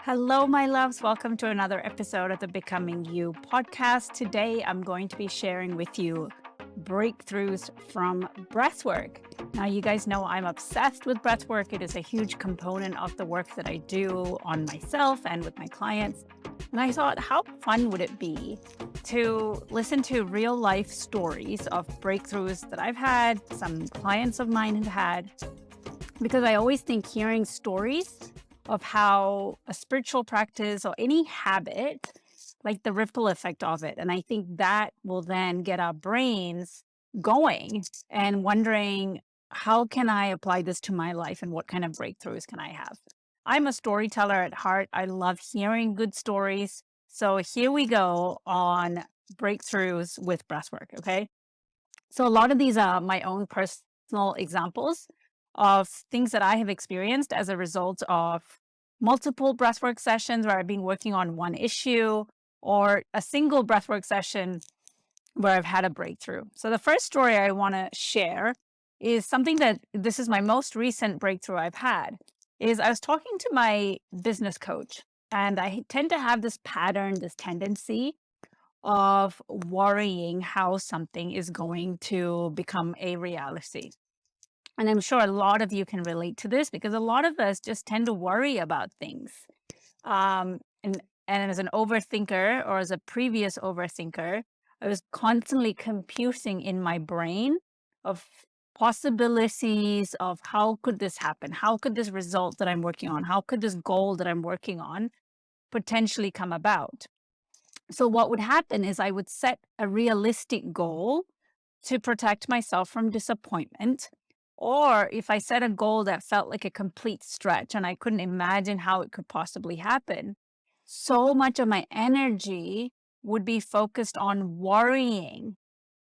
Hello, my loves. Welcome to another episode of the Becoming You podcast. Today, I'm going to be sharing with you breakthroughs from breathwork. Now, you guys know I'm obsessed with breathwork. It is a huge component of the work that I do on myself and with my clients. And I thought, how fun would it be to listen to real life stories of breakthroughs that I've had, some clients of mine have had, because I always think hearing stories of how a spiritual practice or any habit, like the ripple effect of it. And I think that will then get our brains going and wondering, how can I apply this to my life and what kind of breakthroughs can I have? I'm a storyteller at heart. I love hearing good stories. So here we go on breakthroughs with breathwork. Okay. So a lot of these are my own personal examples of things that I have experienced as a result of multiple breathwork sessions where I've been working on one issue, or a single breathwork session where I've had a breakthrough. So the first story I want to share is something that this is my most recent breakthrough I've had. Is I was talking to my business coach, and I tend to have this pattern, this tendency of worrying how something is going to become a reality. And I'm sure a lot of you can relate to this because a lot of us just tend to worry about things. Um, and and as an overthinker, or as a previous overthinker, I was constantly computing in my brain of possibilities of how could this happen? How could this result that I'm working on? How could this goal that I'm working on potentially come about? So what would happen is I would set a realistic goal to protect myself from disappointment. Or if I set a goal that felt like a complete stretch and I couldn't imagine how it could possibly happen, so much of my energy would be focused on worrying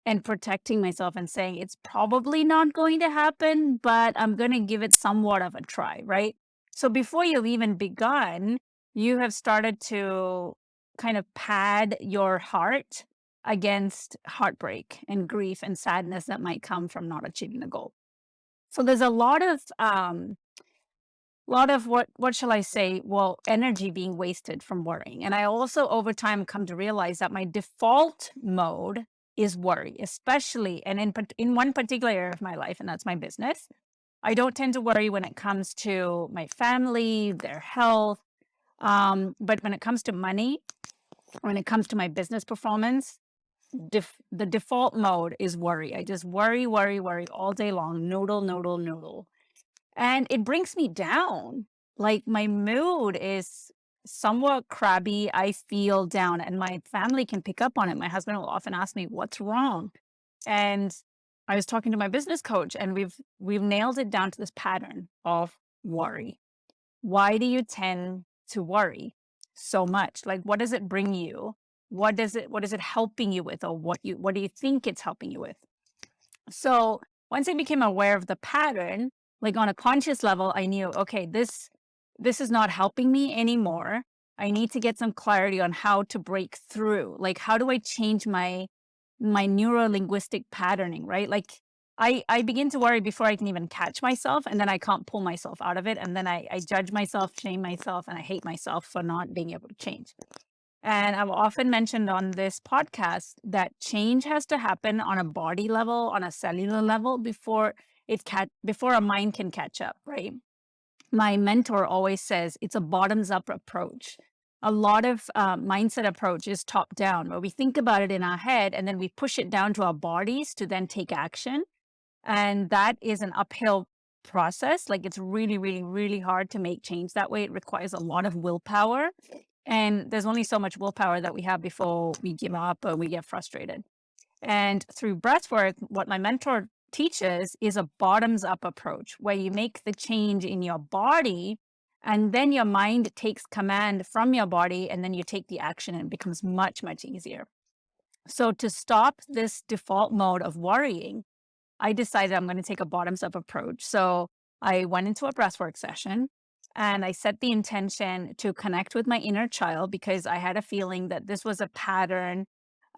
and protecting myself and saying it's probably not going to happen, but I'm going to give it somewhat of a try, right? So before you've even begun, you have started to kind of pad your heart against heartbreak and grief and sadness that might come from not achieving the goal. So there's a lot of what shall I say? Well, energy being wasted from worrying. And I also over time come to realize that my default mode is worry, especially and in one particular area of my life, and that's my business. I don't tend to worry when it comes to my family, their health. But when it comes to money, when it comes to my business performance, the default mode is worry. I just worry, worry, worry all day long, noodle, noodle, noodle. And it brings me down. Like my mood is somewhat crabby. I feel down, and my family can pick up on it. My husband will often ask me, "What's wrong?" And I was talking to my business coach, and we've nailed it down to this pattern of worry. Why do you tend to worry so much? Like, what does it bring you? What is it helping you with, or what do you think it's helping you with? So once I became aware of the pattern, like on a conscious level, I knew, okay, this is not helping me anymore. I need to get some clarity on how to break through. Like, how do I change my neuro linguistic patterning, right? Like I begin to worry before I can even catch myself, and then I can't pull myself out of it. And then I judge myself, shame myself, and I hate myself for not being able to change. And I've often mentioned on this podcast that change has to happen on a body level, on a cellular level before a mind can catch up, right? My mentor always says it's a bottoms up approach. A lot of mindset approach is top down, where we think about it in our head and then we push it down to our bodies to then take action. And that is an uphill process. Like it's really, really, really hard to make change that way. It requires a lot of willpower. And there's only so much willpower that we have before we give up or we get frustrated. And through breath work, what my mentor teaches is a bottoms up approach where you make the change in your body, and then your mind takes command from your body, and then you take the action, and it becomes much, much easier. So to stop this default mode of worrying, I decided I'm going to take a bottoms up approach. So I went into a breathwork session and I set the intention to connect with my inner child, because I had a feeling that this was a pattern,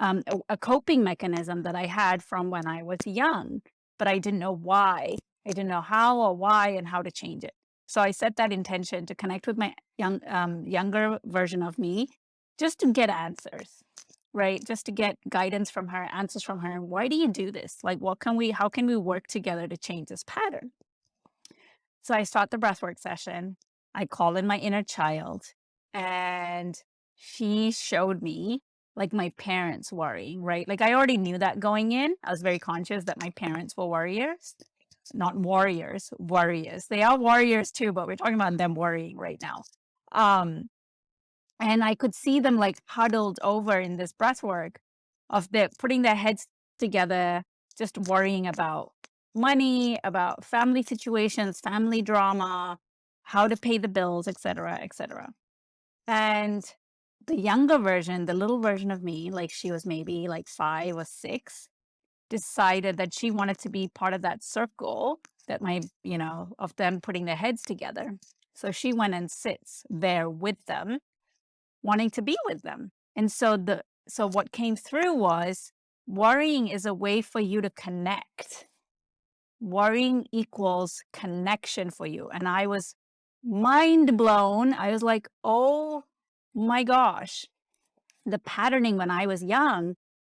a coping mechanism that I had from when I was young, but I didn't know why. I didn't know how or why and how to change it. So I set that intention to connect with my younger version of me, just to get answers, right? Just to get guidance from her, answers from her. Why do you do this? Like, how can we work together to change this pattern? So I start the breathwork session. I call in my inner child, and she showed me like my parents worrying, right? Like I already knew that going in. I was very conscious that my parents were warriors, not warriors, warriors. They are warriors too, but we're talking about them worrying right now. Um, and I could see them like huddled over in this breath work of the putting their heads together, just worrying about money, about family situations, family drama, how to pay the bills, etc., etc. And the younger version, the little version of me, like she was maybe like 5 or 6, decided that she wanted to be part of that circle that of them putting their heads together. So she went and sits there with them, wanting to be with them. And so what came through was worrying is a way for you to connect. Worrying equals connection for you. And I was mind blown. I was like, oh my gosh. The patterning when I was young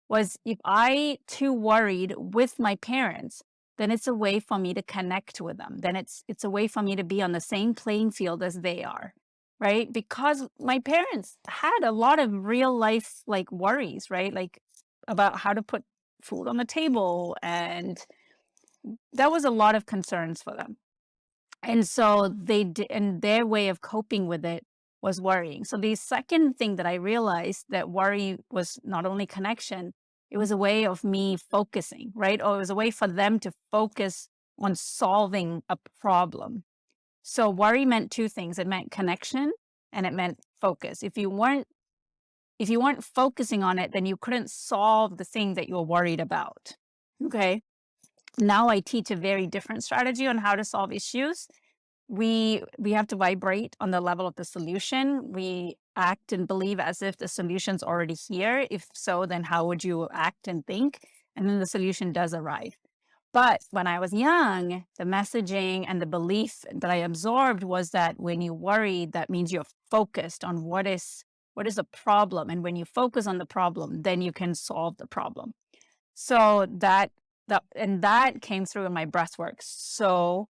was if I too worried with my parents, then it's a way for me to connect with them. Then it's a way for me to be on the same playing field as they are, right? Because my parents had a lot of real life like worries, right? Like about how to put food on the table, and that was a lot of concerns for them. And so and their way of coping with it was worrying. So the second thing that I realized, that worry was not only connection, it was a way of me focusing, right? Or it was a way for them to focus on solving a problem. So worry meant two things. It meant connection and it meant focus. If you weren't focusing on it, then you couldn't solve the thing that you were worried about. Okay. Now I teach a very different strategy on how to solve issues. We have to vibrate on the level of the solution. We act and believe as if the solution's already here. If so, then how would you act and think? And then the solution does arrive. But when I was young, the messaging and the belief that I absorbed was that when you worry, that means you're focused on what is the problem. And when you focus on the problem, then you can solve the problem. So that came through in my breath work so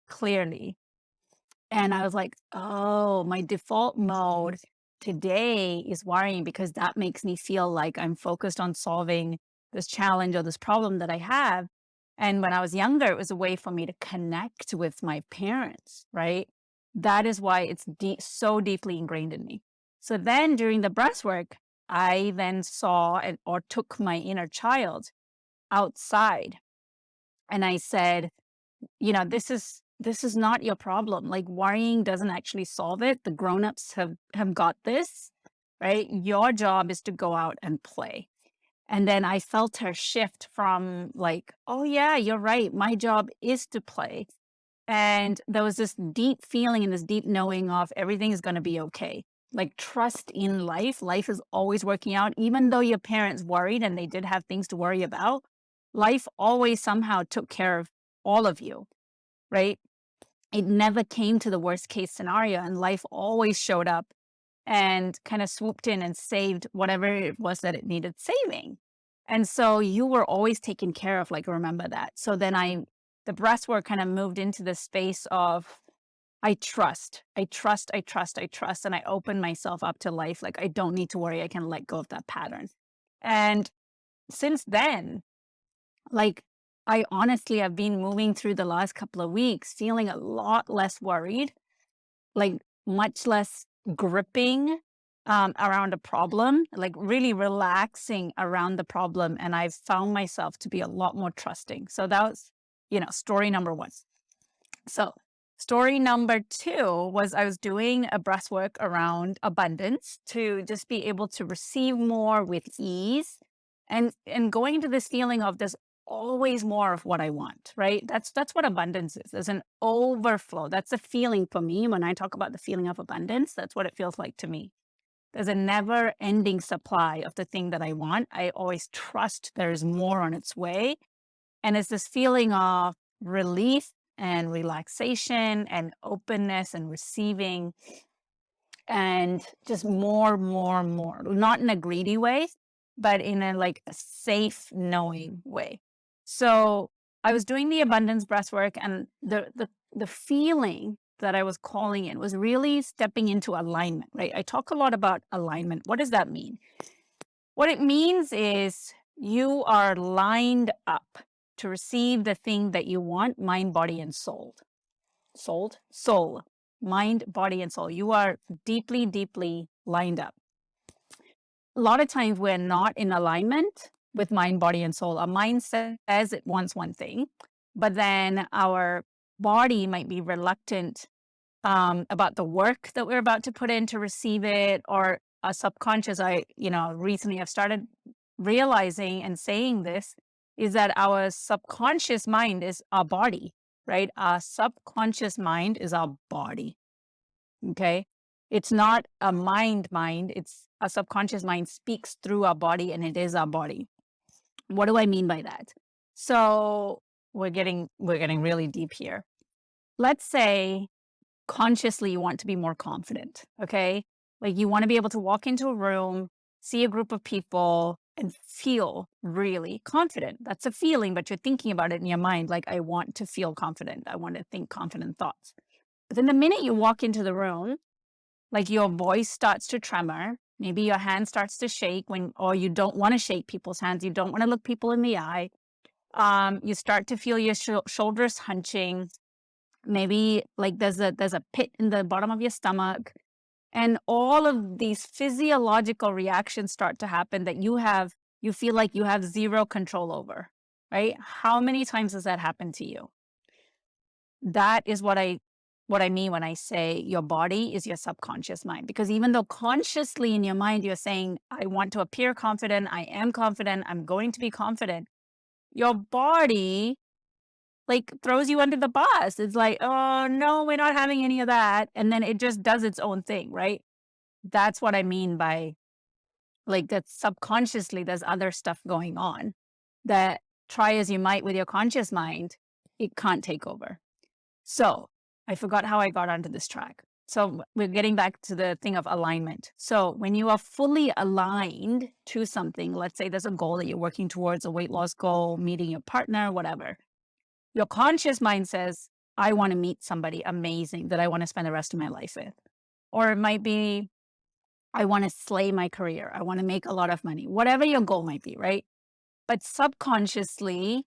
clearly. And I was like, oh, my default mode today is worrying because that makes me feel like I'm focused on solving this challenge or this problem that I have. And when I was younger, it was a way for me to connect with my parents, right? That is why it's so deeply ingrained in me. So then during the breath work, I then saw or took my inner child outside, and I said, this is not your problem. Like worrying doesn't actually solve it. The grown-ups have got this, right? Your job is to go out and play. And then I felt her shift from like, oh yeah, you're right. My job is to play. And there was this deep feeling and this deep knowing of everything is going to be okay. Like trust in life. Life is always working out. Even though your parents worried and they did have things to worry about, life always somehow took care of all of you, right? It never came to the worst case scenario, and life always showed up and kind of swooped in and saved whatever it was that it needed saving. And so you were always taken care of, like, remember that. So then the breath work kind of moved into the space of I trust, I trust, I trust, I trust. And I open myself up to life. Like, I don't need to worry. I can let go of that pattern. And since then, like, I honestly have been moving through the last couple of weeks feeling a lot less worried, like much less gripping around a problem, like really relaxing around the problem. And I've found myself to be a lot more trusting. So that was, story number one. So story number two was I was doing a breath work around abundance to just be able to receive more with ease, and going into this feeling of there's always more of what I want, right? That's what abundance is. There's an overflow. That's a feeling for me. When I talk about the feeling of abundance, that's what it feels like to me. There's a never ending supply of the thing that I want. I always trust there's more on its way. And it's this feeling of relief and relaxation and openness and receiving and just more, not in a greedy way, but in a like a safe knowing way. So I was doing the abundance breath work, and the feeling that I was calling in was really stepping into alignment, right? I talk a lot about alignment. What does that mean? What it means is you are lined up to receive the thing that you want, mind, body, and soul. Soul, mind, body, and soul. You are deeply lined up. A lot of times we're not in alignment with mind, body, and soul. Our mind says it wants one thing, but then our body might be reluctant about the work that we're about to put in to receive it, or a subconscious. Recently I've started realizing and saying this is that our subconscious mind is our body, right? Our subconscious mind is our body. Okay. It's not a mind, it's a subconscious mind speaks through our body, and it is our body. What do I mean by that? So we're getting really deep here. Let's say consciously you want to be more confident, okay? Like you want to be able to walk into a room, see a group of people, and feel really confident. That's a feeling, but you're thinking about it in your mind, like, I want to feel confident. I want to think confident thoughts. But then the minute you walk into the room, like your voice starts to tremor, maybe your hand starts to shake or you don't want to shake people's hands, you don't want to look people in the eye. You start to feel your shoulders hunching. Maybe like there's a pit in the bottom of your stomach, and all of these physiological reactions start to happen that you feel like you have zero control over, right? How many times has that happened to you? That is what I mean when I say your body is your subconscious mind, because even though consciously in your mind you're saying, I want to appear confident, I am confident, I'm going to be confident, your body like throws you under the bus. It's like, oh no, we're not having any of that. And then it just does its own thing, right? That's what I mean by like that subconsciously there's other stuff going on that, try as you might with your conscious mind, it can't take over. So I forgot how I got onto this track. So we're getting back to the thing of alignment. So when you are fully aligned to something, let's say there's a goal that you're working towards, a weight loss goal, meeting your partner, whatever. Your conscious mind says, I want to meet somebody amazing that I want to spend the rest of my life with. Or it might be, I want to slay my career. I want to make a lot of money, whatever your goal might be, right? But subconsciously,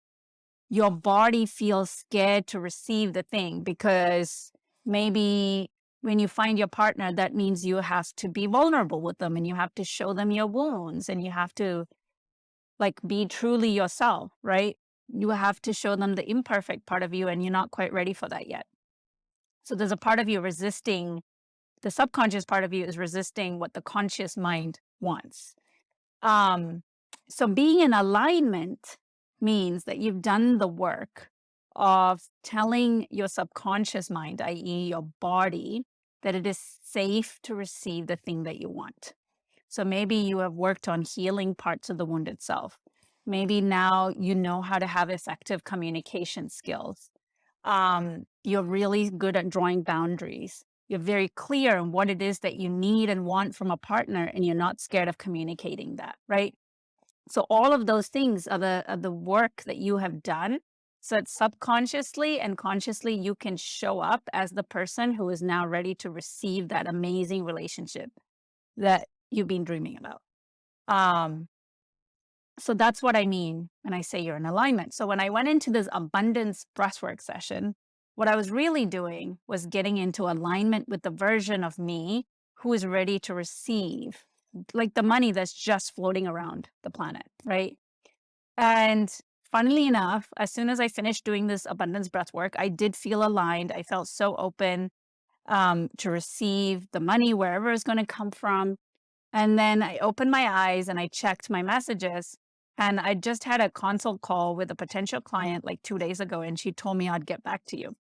your body feels scared to receive the thing, because maybe when you find your partner, that means you have to be vulnerable with them, and you have to show them your wounds, and you have to like be truly yourself, right? You have to show them the imperfect part of you, and you're not quite ready for that yet. So there's a part of you resisting, the subconscious part of you is resisting what the conscious mind wants. So being in alignment means that you've done the work of telling your subconscious mind, i.e., your body, that it is safe to receive the thing that you want. So maybe you have worked on healing parts of the wound itself. Maybe now you know how to have effective communication skills. You're really good at drawing boundaries. You're very clear on what it is that you need and want from a partner, and you're not scared of communicating that, right? So all of those things are the work that you have done, so that subconsciously and consciously you can show up as the person who is now ready to receive that amazing relationship that you've been dreaming about. So that's what I mean when I say you're in alignment. So when I went into this abundance breathwork session, what I was really doing was getting into alignment with the version of me who is ready to receive like the money that's just floating around the planet, right? And funnily enough, as soon as I finished doing this abundance breathwork, I did feel aligned. I felt so open to receive the money wherever it's going to come from. And then I opened my eyes and I checked my messages. And I just had a consult call with a potential client like 2 days ago, and she told me I'd get back to you.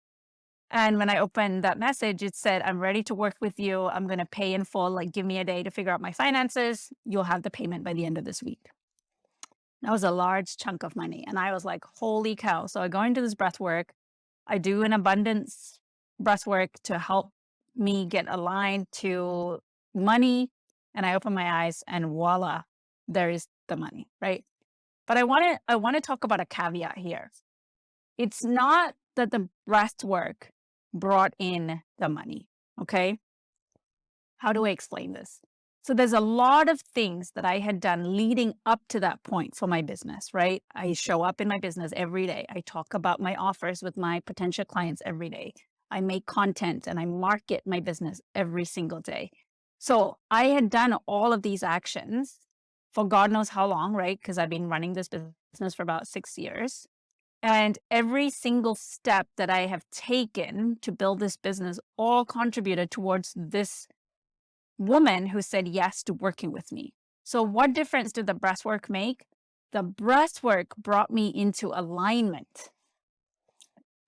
And when I opened that message, it said, I'm ready to work with you. I'm going to pay in full. Like, give me a day to figure out my finances. You'll have the payment by the end of this week. That was a large chunk of money. And I was like, holy cow. So I go into this breath work. I do an abundance breath work to help me get aligned to money. And I open my eyes and voila, there is the money, right? But I want to talk about a caveat here. It's not that the breath work brought in the money. Okay. How do I explain this? So there's a lot of things that I had done leading up to that point for my business, right? I show up in my business every day. I talk about my offers with my potential clients every day. I make content and I market my business every single day. So I had done all of these actions for God knows how long, right? Because I've been running this business for about 6 years. And every single step that I have taken to build this business all contributed towards this woman who said yes to working with me. So what difference did the breathwork make? The breathwork brought me into alignment.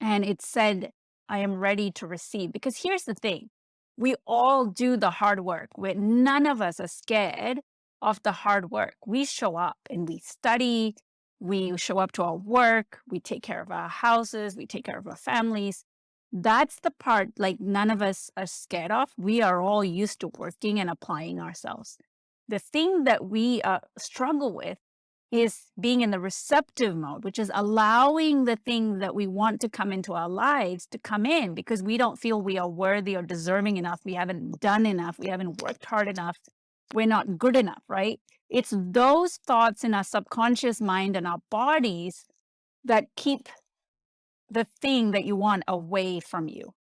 And it said, I am ready to receive. Because here's the thing. We all do the hard work. None of us are scared of the hard work. We show up and we study. We show up to our work. We take care of our houses. We take care of our families. That's the part like none of us are scared of. We are all used to working and applying ourselves. The thing that we struggle with is being in the receptive mode, which is allowing the thing that we want to come into our lives to come in because we don't feel we are worthy or deserving enough. We haven't done enough. We haven't worked hard enough. We're not good enough, right? It's those thoughts in our subconscious mind and our bodies that keep the thing that you want away from you.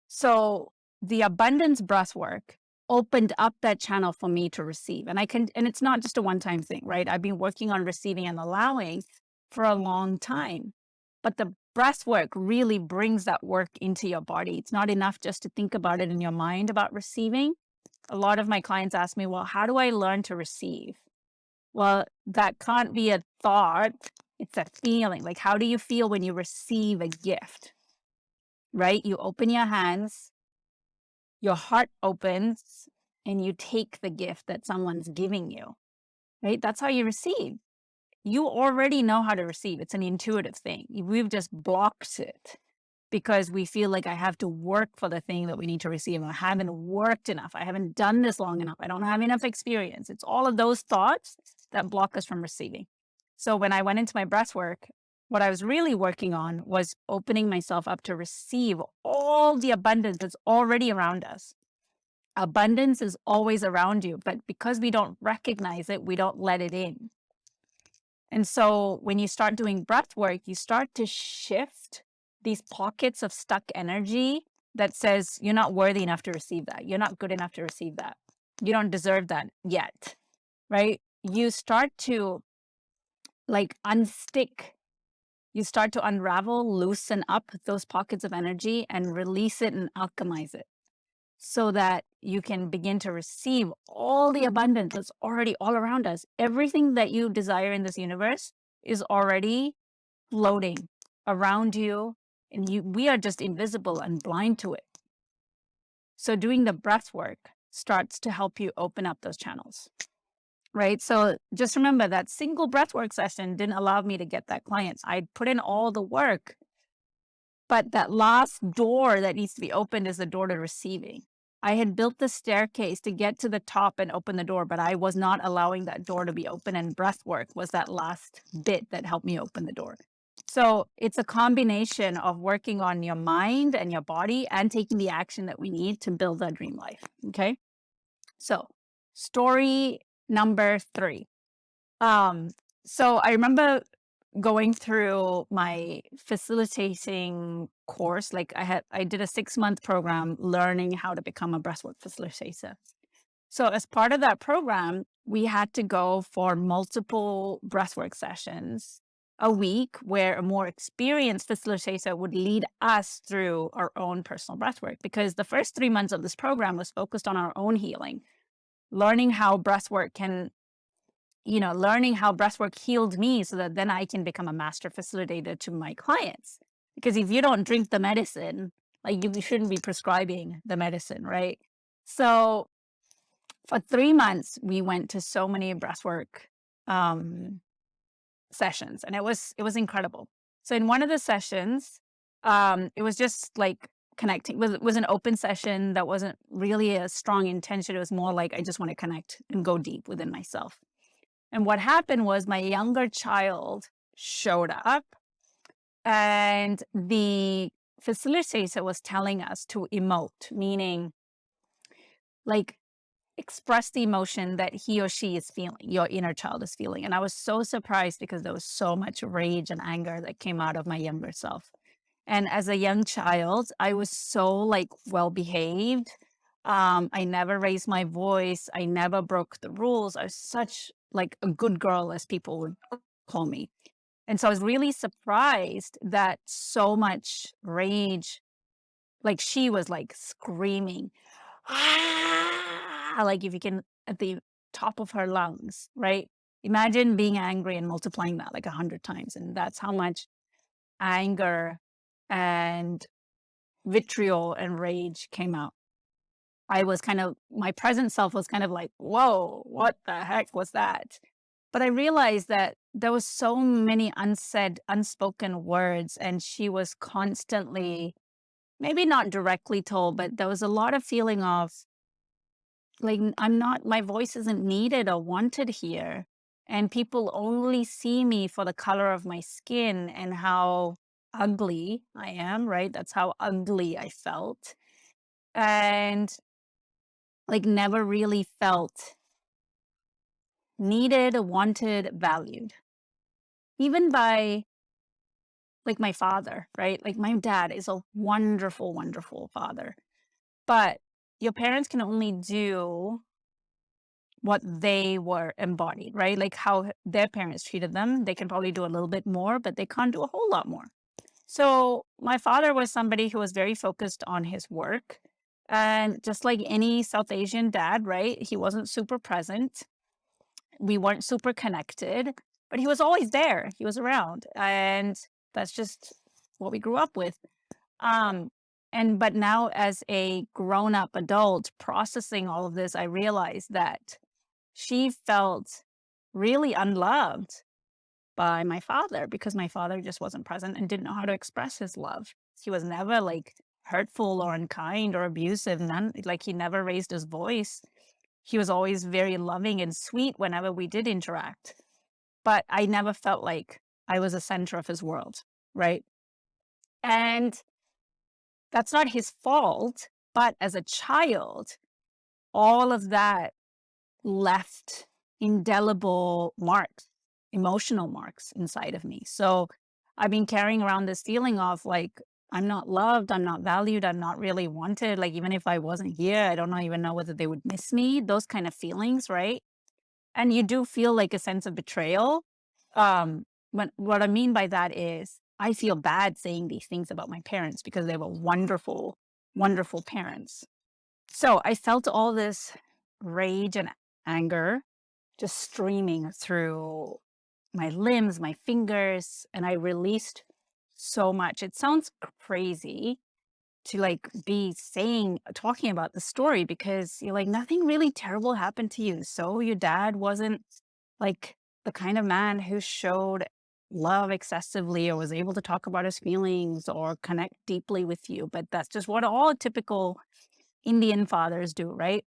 So the abundance breath work opened up that channel for me to receive. And it's not just a one-time thing, right? I've been working on receiving and allowing for a long time. But the breath work really brings that work into your body. It's not enough just to think about it in your mind about receiving. A lot of my clients ask me, well, how do I learn to receive? Well, that can't be a thought. It's a feeling. Like, how do you feel when you receive a gift? Right? You open your hands, your heart opens, and you take the gift that someone's giving you, right? That's how you receive. You already know how to receive. It's an intuitive thing. We've just blocked it because we feel like I have to work for the thing that we need to receive. I haven't worked enough. I haven't done this long enough. I don't have enough experience. It's all of those thoughts that block us from receiving. So when I went into my breath work, what I was really working on was opening myself up to receive all the abundance that's already around us. Abundance is always around you, but because we don't recognize it, we don't let it in. And so when you start doing breath work, you start to shift these pockets of stuck energy that says you're not worthy enough to receive that. You're not good enough to receive that. You don't deserve that yet, right? You start to like unstick. You start to unravel, loosen up those pockets of energy and release it and alchemize it so that you can begin to receive all the abundance that's already all around us. Everything that you desire in this universe is already floating around you, and we are just invisible and blind to it. So doing the breath work starts to help you open up those channels, right? So just remember that single breath work session didn't allow me to get that client. I put in all the work, but that last door that needs to be opened is the door to receiving. I had built the staircase to get to the top and open the door, but I was not allowing that door to be open, and breath work was that last bit that helped me open the door. So it's a combination of working on your mind and your body and taking the action that we need to build that dream life. Okay. So story number 3. So I remember going through my facilitating course. Like I did a 6-month program learning how to become a breathwork facilitator. So as part of that program, we had to go for multiple breathwork sessions a week where a more experienced facilitator would lead us through our own personal breathwork, because the first 3 months of this program was focused on our own healing, learning how breathwork healed me so that then I can become a master facilitator to my clients. Because if you don't drink the medicine, like you shouldn't be prescribing the medicine, right? So for 3 months, we went to so many breathwork sessions, and it was incredible. So in one of the sessions, it was just like connecting. Was an open session that wasn't really a strong intention. It was more like I just want to connect and go deep within myself. And what happened was my younger child showed up, and the facilitator was telling us to emote, meaning like express the emotion that he or she is feeling, your inner child is feeling. And I was so surprised because there was so much rage and anger that came out of my younger self. And as a young child, I was so like well behaved. I never raised my voice. I never broke the rules. I was such like a good girl, as people would call me. And so I was really surprised that so much rage, like she was like screaming, "Ah!" Like if you can at the top of her lungs, right? Imagine being angry and multiplying that like 100 times. And that's how much anger and vitriol and rage came out. My present self was kind of like, whoa, what the heck was that? But I realized that there was so many unsaid, unspoken words, and she was constantly, maybe not directly told, but there was a lot of feeling of like, I'm not, my voice isn't needed or wanted here. And people only see me for the color of my skin and how ugly I am, right? That's how ugly I felt. And like, never really felt needed, wanted, valued, even by like my father, right? Like, my dad is a wonderful, wonderful father, but your parents can only do what they were embodied, right? Like how their parents treated them. They can probably do a little bit more, but they can't do a whole lot more. So my father was somebody who was very focused on his work. And just like any South Asian dad, right? He wasn't super present. We weren't super connected, but he was always there. He was around. And that's just what we grew up with. Um, but now as a grown-up adult processing all of this, I realized that she felt really unloved by my father because my father just wasn't present and didn't know how to express his love. He was never like hurtful or unkind or abusive, none, like he never raised his voice. He was always very loving and sweet whenever we did interact. But I never felt like I was the center of his world, right? And that's not his fault, but as a child, all of that left indelible marks, emotional marks inside of me. So I've been carrying around this feeling of like, I'm not loved, I'm not valued, I'm not really wanted. Like, even if I wasn't here, I don't even know whether they would miss me, those kind of feelings, right? And you do feel like a sense of betrayal. What I mean by that is I feel bad saying these things about my parents because they were wonderful, wonderful parents. So I felt all this rage and anger just streaming through my limbs, my fingers, and I released so much. It sounds crazy to like be talking about the story because you're like, nothing really terrible happened to you. So your dad wasn't like the kind of man who showed love excessively or was able to talk about his feelings or connect deeply with you. But that's just what all typical Indian fathers do, right?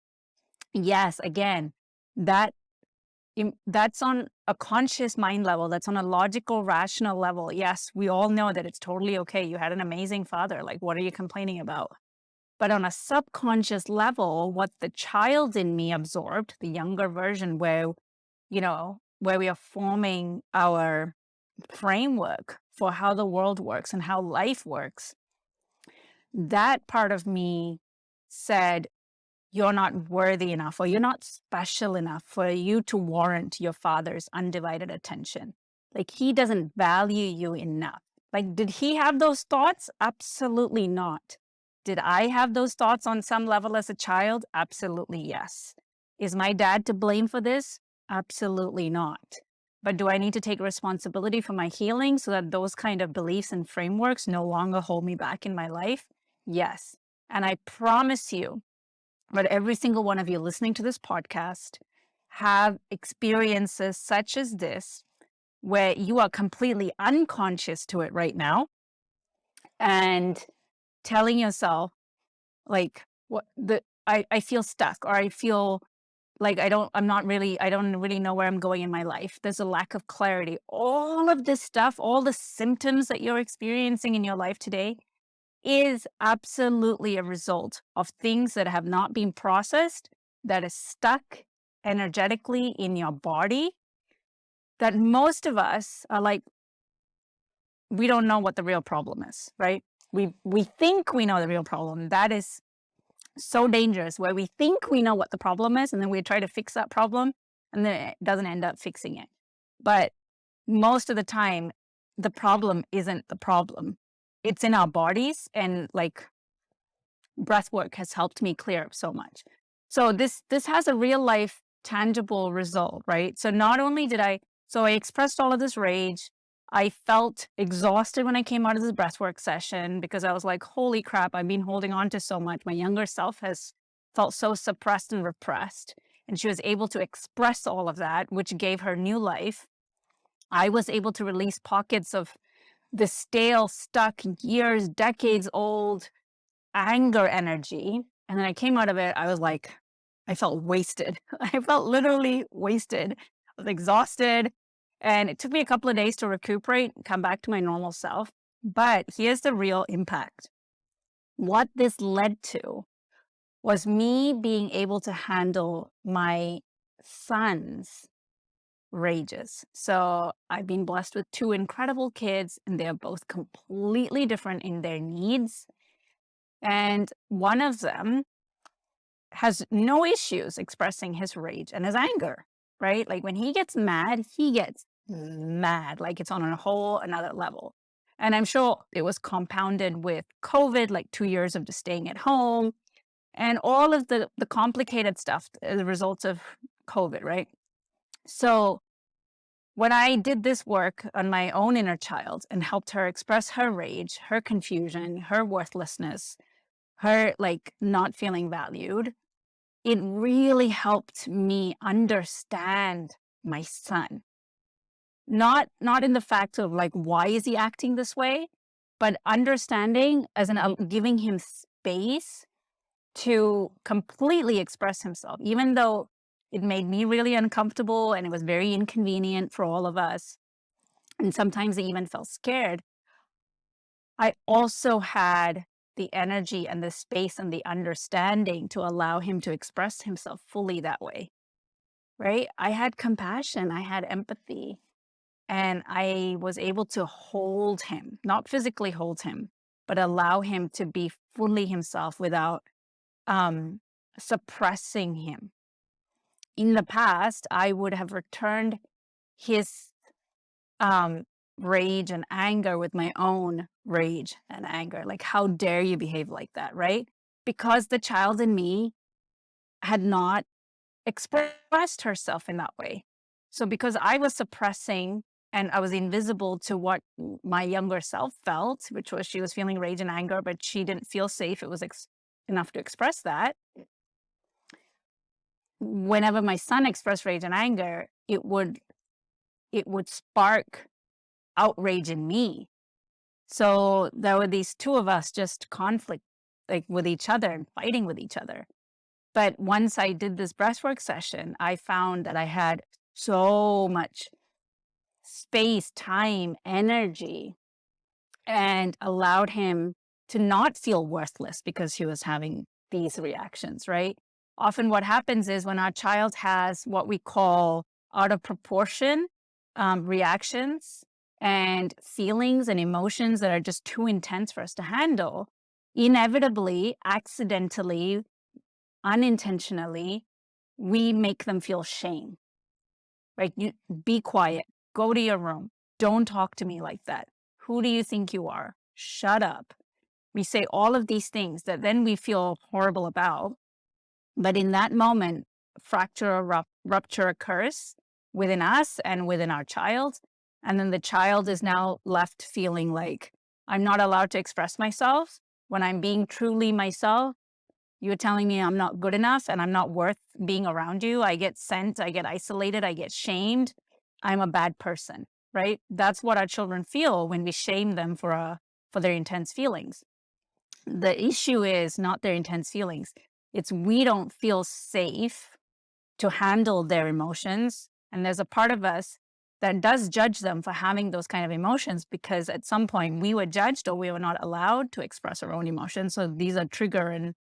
Yes, again, that that's on a conscious mind level. That's on a logical, rational level. Yes, we all know that it's totally okay. You had an amazing father. Like, what are you complaining about? But on a subconscious level, what the child in me absorbed, the younger version, where we are forming our framework for how the world works and how life works, that part of me said, you're not worthy enough or you're not special enough for you to warrant your father's undivided attention. Like, he doesn't value you enough. Like, did he have those thoughts? Absolutely not. Did I have those thoughts on some level as a child? Absolutely yes. Is my dad to blame for this? Absolutely not. But do I need to take responsibility for my healing so that those kind of beliefs and frameworks no longer hold me back in my life? Yes. And I promise you, but every single one of you listening to this podcast have experiences such as this where you are completely unconscious to it right now and telling yourself, like, what the I feel stuck, or I feel like I don't really know where I'm going in my life. There's a lack of clarity. All of this stuff, all the symptoms that you're experiencing in your life today is absolutely a result of things that have not been processed, that is stuck energetically in your body, that most of us are like, we don't know what the real problem is, right? We think we know the real problem. That is so dangerous, where we think we know what the problem is and then we try to fix that problem and then it doesn't end up fixing it. But most of the time, the problem isn't the problem. It's in our bodies, and like breath work has helped me clear up so much. So this has a real life tangible result, right? So not only did I expressed all of this rage. I felt exhausted when I came out of this breathwork session because I was like, holy crap, I've been holding on to so much. My younger self has felt so suppressed and repressed. And she was able to express all of that, which gave her new life. I was able to release pockets of the stale, stuck, years, decades old anger energy. And then I came out of it, I was like, I felt wasted. I felt literally wasted. I was exhausted. And it took me a couple of days to recuperate and come back to my normal self. But here's the real impact. What this led to was me being able to handle my son's rages. So I've been blessed with two incredible kids, and they're both completely different in their needs. And one of them has no issues expressing his rage and his anger, right? Like when he gets mad, like it's on a whole another level. And I'm sure it was compounded with COVID, like 2 years of just staying at home and all of the complicated stuff as a result of COVID, right? So when I did this work on my own inner child and helped her express her rage, her confusion, her worthlessness, her like not feeling valued, it really helped me understand my son. Not in the fact of like, why is he acting this way, but understanding as in giving him space to completely express himself, even though it made me really uncomfortable and it was very inconvenient for all of us. And sometimes I even felt scared. I also had the energy and the space and the understanding to allow him to express himself fully that way, right? I had compassion, I had empathy, and I was able to hold him, not physically hold him, but allow him to be fully himself without um, suppressing him. In the past, I would have returned his um, rage and anger with my own rage and anger. Like, how dare you behave like that, right? Because the child in me had not expressed herself in that way. So, because I was suppressing and I was invisible to what my younger self felt, which was she was feeling rage and anger, but she didn't feel safe. It was enough to express that. Whenever my son expressed rage and anger, it would spark outrage in me. So there were these two of us just conflict like with each other and fighting with each other. But once I did this breathwork session, I found that I had so much space, time, energy, and allowed him to not feel worthless because he was having these reactions, right? Often what happens is when our child has what we call out of proportion reactions and feelings and emotions that are just too intense for us to handle, inevitably, accidentally, unintentionally, we make them feel shame, right? You be quiet, go to your room, don't talk to me like that. Who do you think you are? Shut up. We say all of these things that then we feel horrible about. But in that moment, fracture or rupture occurs within us and within our child. And then the child is now left feeling like, I'm not allowed to express myself. When I'm being truly myself, you're telling me I'm not good enough and I'm not worth being around you. I get sent, I get isolated, I get shamed. I'm a bad person, right? That's what our children feel when we shame them for their intense feelings. The issue is not their intense feelings. It's we don't feel safe to handle their emotions. And there's a part of us that does judge them for having those kind of emotions because at some point we were judged or we were not allowed to express our own emotions. So these are trigger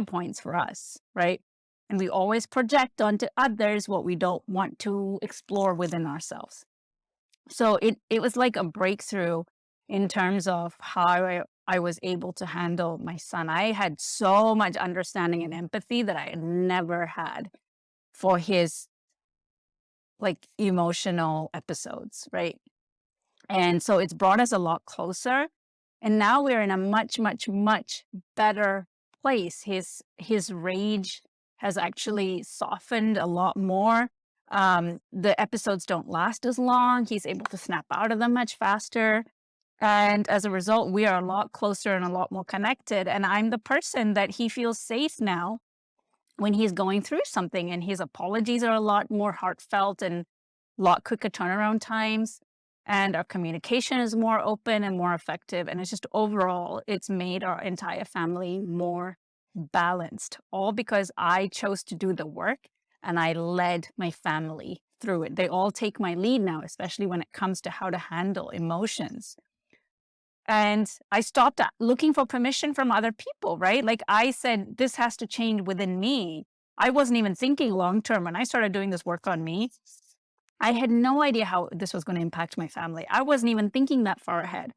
points for us, right? And we always project onto others what we don't want to explore within ourselves. So it was like a breakthrough in terms of how I was able to handle my son. I had so much understanding and empathy that I had never had for his like emotional episodes, right? And so it's brought us a lot closer. And now we're in a much, much, much better place. His rage has actually softened a lot more. The episodes don't last as long. He's able to snap out of them much faster. And as a result, we are a lot closer and a lot more connected. And I'm the person that he feels safe now when he's going through something, and his apologies are a lot more heartfelt and a lot quicker turnaround times, and our communication is more open and more effective, and it's just overall it's made our entire family more balanced, all because I chose to do the work and I led my family through it. They all take my lead now, especially when it comes to how to handle emotions. And I stopped looking for permission from other people, right? Like I said, this has to change within me. I wasn't even thinking long term when I started doing this work on me. I had no idea how this was going to impact my family. I wasn't even thinking that far ahead.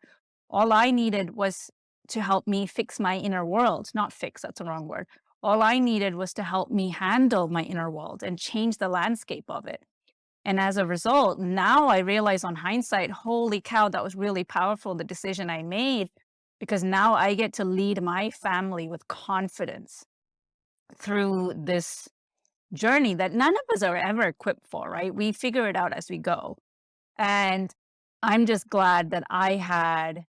All I needed was to help me fix my inner world. Not fix, that's the wrong word. All I needed was to help me handle my inner world and change the landscape of it. And as a result, now I realize on hindsight, holy cow, that was really powerful, the decision I made, because now I get to lead my family with confidence through this journey that none of us are ever equipped for, right? We figure it out as we go. And I'm just glad that I had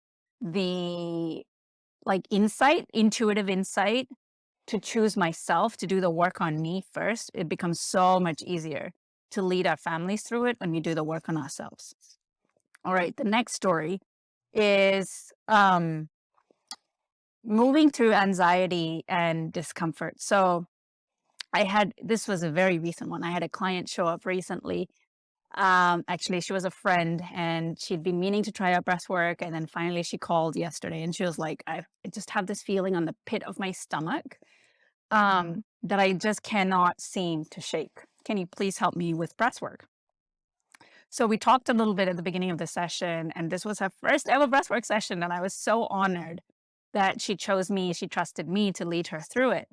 the like intuitive insight to choose myself to do the work on me first. It becomes so much easier to lead our families through it when we do the work on ourselves. All right, the next story is moving through anxiety and discomfort. So this was a very recent one. I had a client show up recently. Actually, she was a friend and she'd been meaning to try out breath work. And then finally she called yesterday and she was like, I just have this feeling on the pit of my stomach that I just cannot seem to shake. Can you please help me with breath work? So we talked a little bit at the beginning of the session, and this was her first ever breathwork session. And I was so honored that she chose me, she trusted me to lead her through it.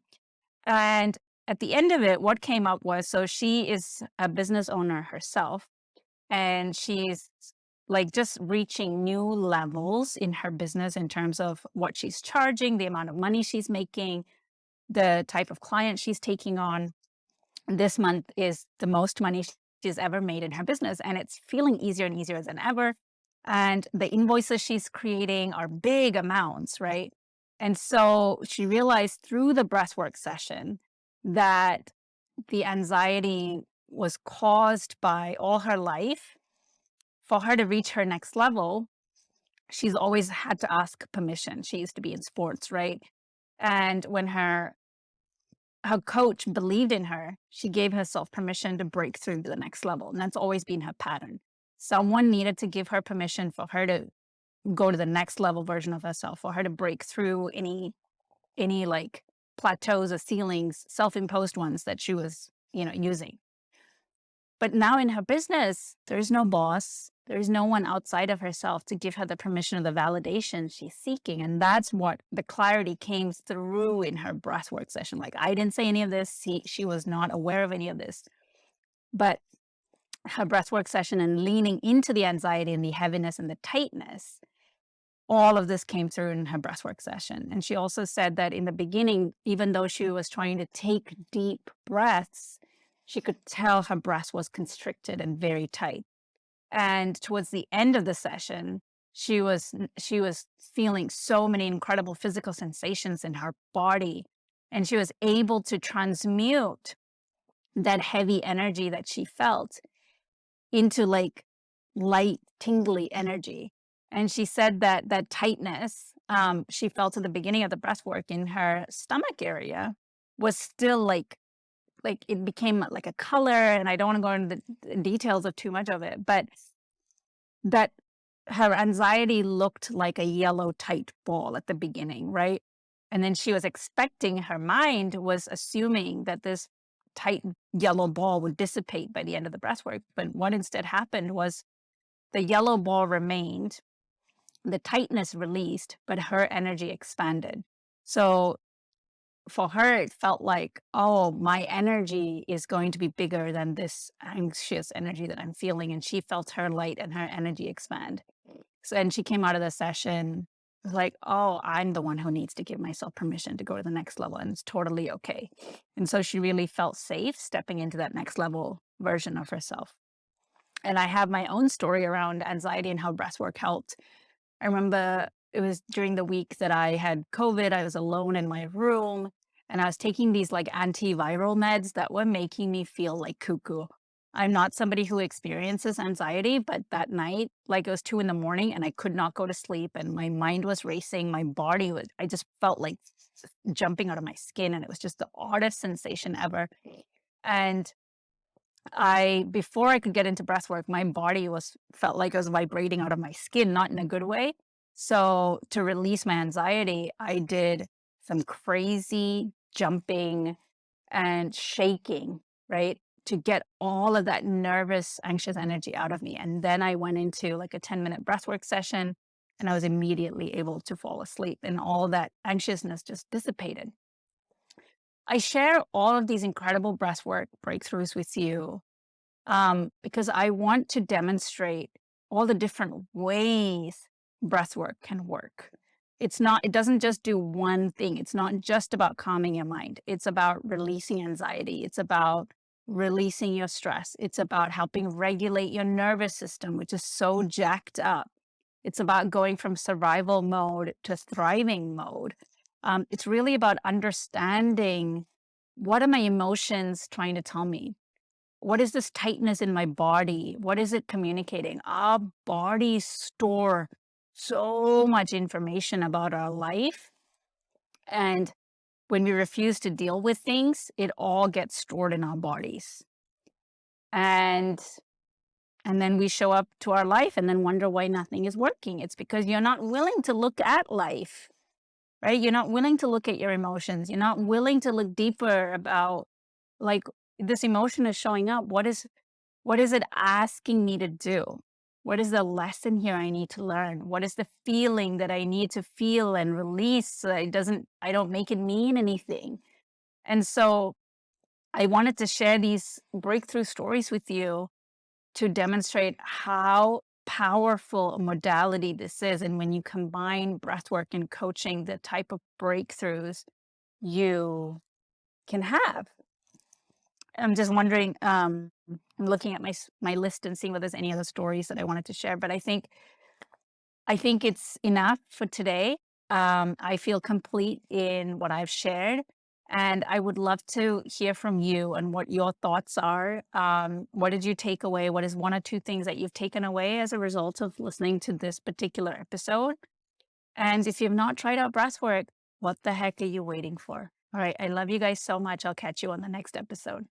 And at the end of it, what came up was, so she is a business owner herself, and she's like just reaching new levels in her business in terms of what she's charging, the amount of money she's making, the type of client she's taking on. This month is the most money she's ever made in her business, and it's feeling easier and easier than ever. And the invoices she's creating are big amounts, right? And so she realized through the breathwork session that the anxiety was caused by all her life. For her to reach her next level, she's always had to ask permission. She used to be in sports, right? And when her coach believed in her, she gave herself permission to break through to the next level. And that's always been her pattern. Someone needed to give her permission for her to go to the next level version of herself, for her to break through any like plateaus or ceilings, self-imposed ones that she was, using. But now in her business, there's no boss. There's no one outside of herself to give her the permission or the validation she's seeking. And that's what the clarity came through in her breathwork session. Like, I didn't say any of this. She was not aware of any of this. But her breathwork session and leaning into the anxiety and the heaviness and the tightness, all of this came through in her breathwork session. And she also said that in the beginning, even though she was trying to take deep breaths, she could tell her breath was constricted and very tight. And towards the end of the session, she was feeling so many incredible physical sensations in her body, and she was able to transmute that heavy energy that she felt into like light, tingly energy. And she said that that tightness she felt at the beginning of the breath work in her stomach area was still like it became like a color. And I don't want to go into the details of too much of it, but that her anxiety looked like a yellow tight ball at the beginning, right? And then she was expecting, her mind was assuming that this tight yellow ball would dissipate by the end of the breath work. But what instead happened was the yellow ball remained, the tightness released, but her energy expanded. So for her, it felt like, oh, my energy is going to be bigger than this anxious energy that I'm feeling. And she felt her light and her energy expand. So, and she came out of the session like, oh, I'm the one who needs to give myself permission to go to the next level. And it's totally okay. And so she really felt safe stepping into that next level version of herself. And I have my own story around anxiety and how breathwork helped. I remember it was during the week that I had COVID. I was alone in my room and I was taking these like antiviral meds that were making me feel like cuckoo. I'm not somebody who experiences anxiety, but that night, like it was 2 in the morning and I could not go to sleep and my mind was racing. My body was, I just felt like jumping out of my skin and it was just the oddest sensation ever. And before I could get into breath work, my body felt like it was vibrating out of my skin, not in a good way. So to release my anxiety, I did some crazy jumping and shaking, right? To get all of that nervous, anxious energy out of me. And then I went into like a 10-minute breathwork session and I was immediately able to fall asleep and all that anxiousness just dissipated. I share all of these incredible breathwork breakthroughs with you because I want to demonstrate all the different ways breath work can work. It doesn't just do one thing. It's not just about calming your mind. It's about releasing anxiety. It's about releasing your stress. It's about helping regulate your nervous system, which is so jacked up. It's about going from survival mode to thriving mode. It's really about understanding, what are my emotions trying to tell me? What is this tightness in my body? What is it communicating? Our bodies store so much information about our life. And when we refuse to deal with things, it all gets stored in our bodies. And then we show up to our life and then wonder why nothing is working. It's because you're not willing to look at life, right? You're not willing to look at your emotions. You're not willing to look deeper about, like, this emotion is showing up. What is it asking me to do? What is the lesson here I need to learn? What is the feeling that I need to feel and release so that I don't make it mean anything? And so I wanted to share these breakthrough stories with you to demonstrate how powerful a modality this is. And when you combine breathwork and coaching, the type of breakthroughs you can have. I'm just wondering, I'm looking at my list and seeing if there's any other stories that I wanted to share, but I think it's enough for today. I feel complete in what I've shared, and I would love to hear from you and what your thoughts are. What did you take away? What is one or two things that you've taken away as a result of listening to this particular episode? And if you've not tried out breathwork, what the heck are you waiting for? All right, I love you guys so much. I'll catch you on the next episode.